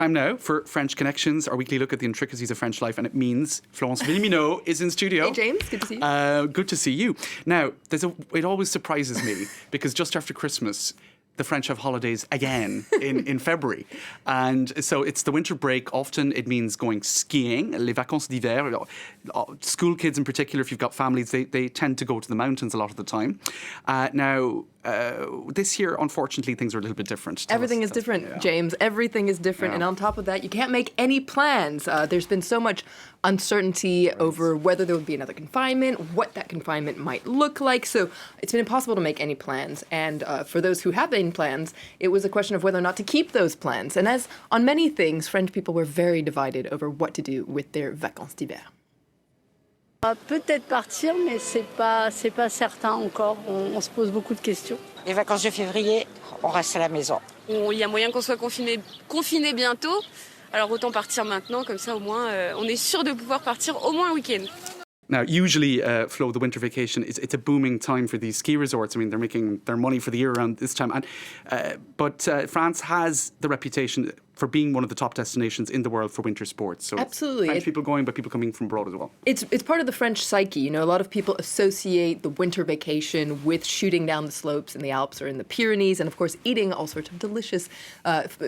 Time now for French Connections, our weekly look at the intricacies of French life, and it means Florence Villeminot is in studio. Hey James, good to see you. Good to see you. Now, it always surprises me because just after Christmas, the French have holidays again in February. And so it's the winter break. Often it means going skiing, les vacances d'hiver. School kids in particular, if you've got families, they tend to go to the mountains a lot of the time. Now, this year, unfortunately, things are a little bit different. Everything is different, James. Everything is different. Yeah. And on top of that, you can't make any plans. There's been so much uncertainty over whether there would be another confinement, what that confinement might look like. So it's been impossible to make any plans. And for those who have made plans, it was a question of whether or not to keep those plans. And as on many things, French people were very divided over what to do with their vacances d'hiver. Peut-être partir, mais c'est pas certain encore. On se pose beaucoup de questions. Les vacances de février, on reste à la maison. Il y a moyen qu'on soit confiné bientôt. Alors autant partir maintenant, comme ça au moins on est sûr de pouvoir partir au moins un week-end. Now, usually, Flo, the winter vacation, it's a booming time for these ski resorts. I mean, they're making their money for the year around this time. But France has the reputation for being one of the top destinations in the world for winter sports. So absolutely, French people going, but people coming from abroad as well. It's part of the French psyche. You know, a lot of people associate the winter vacation with shooting down the slopes in the Alps or in the Pyrenees, and of course eating all sorts of delicious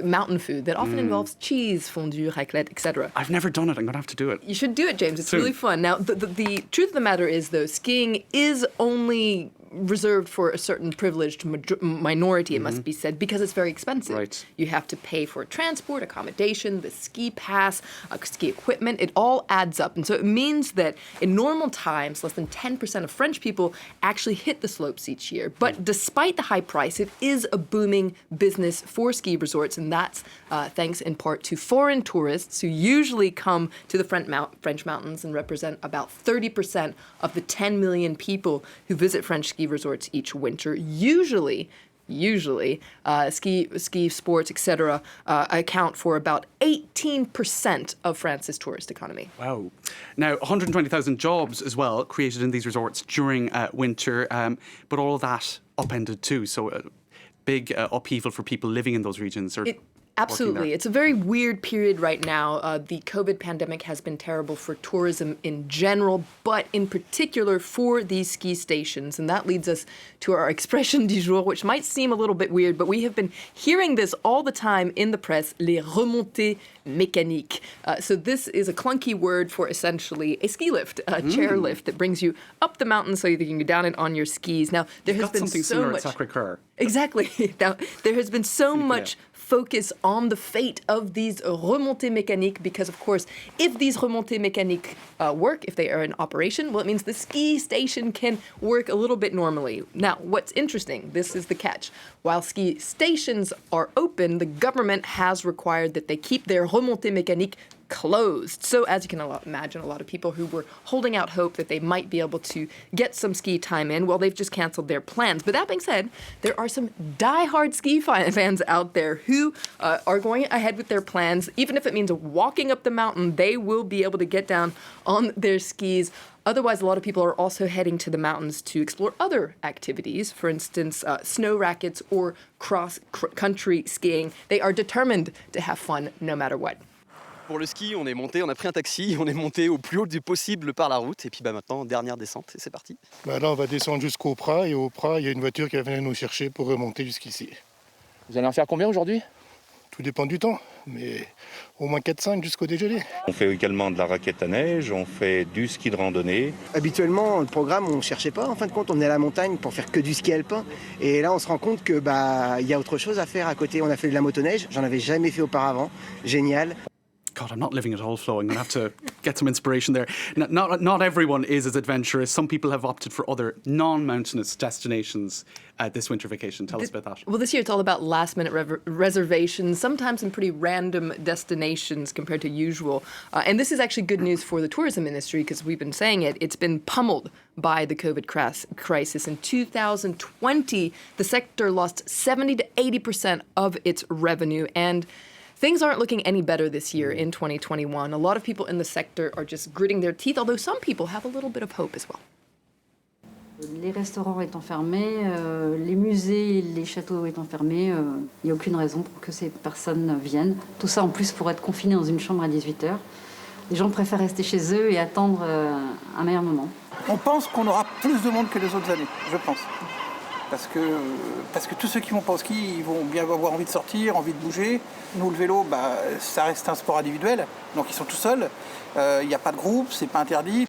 mountain food that often involves cheese, fondue, raclette, etc. I've never done it. I'm going to have to do it. You should do it, James. It's really fun. Now, the truth of the matter is, though, skiing is only reserved for a certain privileged minority, it must be said, because it's very expensive. Right. You have to pay for transport, accommodation, the ski pass, ski equipment. It all adds up. And so it means that in normal times, less than 10% of French people actually hit the slopes each year. But despite the high price, it is a booming business for ski resorts, and that's thanks in part to foreign tourists who usually come to the French mountains and represent about 30% of the 10 million people who visit French ski resorts each winter. Usually, ski sports, etc., account for about 18% of France's tourist economy. Wow. Now, 120,000 jobs as well created in these resorts during winter, but all of that upended too. So a big upheaval for people living in those regions. Absolutely. It's a very weird period right now. The COVID pandemic has been terrible for tourism in general, but in particular for these ski stations. And that leads us to our expression du jour, which might seem a little bit weird, but we have been hearing this all the time in the press, les remontées mécaniques. So this is a clunky word for essentially a ski lift, a chair lift that brings you up the mountain so that you can go down it on your skis. Now, there has been so much... Sacré-Cœur. Exactly. Now, there has been so much focus on the fate of these remontées mécaniques because, of course, if these remontées mécaniques work, if they are in operation, well, it means the ski station can work a little bit normally. Now, what's interesting, this is the catch. While ski stations are open, the government has required that they keep their remontées mécaniques closed. So as you can imagine, a lot of people who were holding out hope that they might be able to get some ski time in, well, they've just canceled their plans. But that being said, there are some diehard ski fans out there who are going ahead with their plans. Even if it means walking up the mountain, they will be able to get down on their skis. Otherwise, a lot of people are also heading to the mountains to explore other activities, for instance, snow rackets or cross-country skiing. They are determined to have fun no matter what. Pour le ski, on a pris un taxi, on est monté au plus haut du possible par la route. Et puis maintenant, dernière descente, et c'est parti. Là, on va descendre jusqu'au Prat. Et au Prat, il y a une voiture qui va venir nous chercher pour remonter jusqu'ici. Vous allez en faire combien aujourd'hui? Tout dépend du temps, mais au moins 4-5 jusqu'au dégelé. On fait également de la raquette à neige, on fait du ski de randonnée. Habituellement, le programme, on ne cherchait pas. En fin de compte, on est à la montagne pour faire que du ski alpin. Et là, on se rend compte que y a autre chose à faire à côté. On a fait de la motoneige, j'en avais jamais fait auparavant. Génial. God, I'm not living it all, Flo. I'm going to have to get some inspiration there. Not everyone is as adventurous. Some people have opted for other non-mountainous destinations this winter vacation. Tell us about that. Well, this year it's all about last-minute reservations, sometimes in pretty random destinations compared to usual. And this is actually good news for the tourism industry because we've been saying it. It's been pummeled by the COVID crisis. In 2020, the sector lost 70 to 80% of its revenue. And things aren't looking any better this year in 2021. A lot of people in the sector are just gritting their teeth, although some people have a little bit of hope as well. Les restaurants étant fermés, les musées et les châteaux étant fermés, il n'y a aucune raison pour que ces personnes viennent. Tout ça en plus pour être confinés dans une chambre à 18h. Les gens préfèrent rester chez eux et attendre un meilleur moment. On pense qu'on aura plus de monde que les autres années, je pense. Parce que tous ceux qui vont pas au ski, ils vont bien avoir envie de sortir, envie de bouger. Nous, le vélo, ça reste un sport individuel, donc ils sont tout seuls. Il n'y a pas de groupe, c'est pas interdit.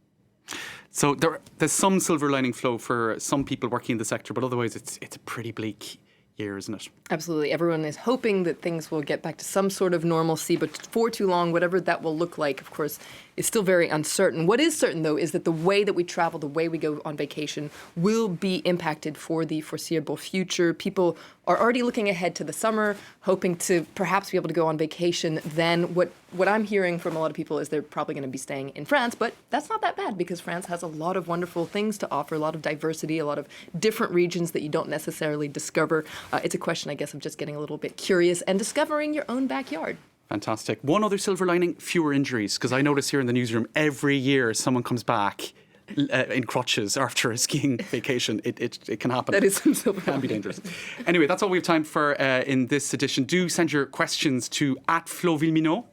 So there's some silver lining flow for some people working in the sector, but otherwise it's a pretty bleak year, isn't it? Absolutely. Everyone is hoping that things will get back to some sort of normalcy, but for too long, whatever that will look like, of course, is still very uncertain. What is certain, though, is that the way that we travel, the way we go on vacation, will be impacted for the foreseeable future. People are already looking ahead to the summer, hoping to perhaps be able to go on vacation then. What I'm hearing from a lot of people is they're probably going to be staying in France, but that's not that bad because France has a lot of wonderful things to offer, a lot of diversity, a lot of different regions that you don't necessarily discover. It's a question, I guess, of just getting a little bit curious and discovering your own backyard. Fantastic. One other silver lining, fewer injuries, because I notice here in the newsroom every year someone comes back in crutches after a skiing vacation. It can happen. That is some silver lining. Can be dangerous. Anyway, that's all we have time for in this edition. Do send your questions to @FloVillemino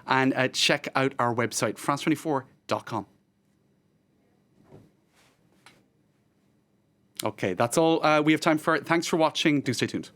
and check out our website, france24.com. Okay, that's all we have time for. Thanks for watching. Do stay tuned.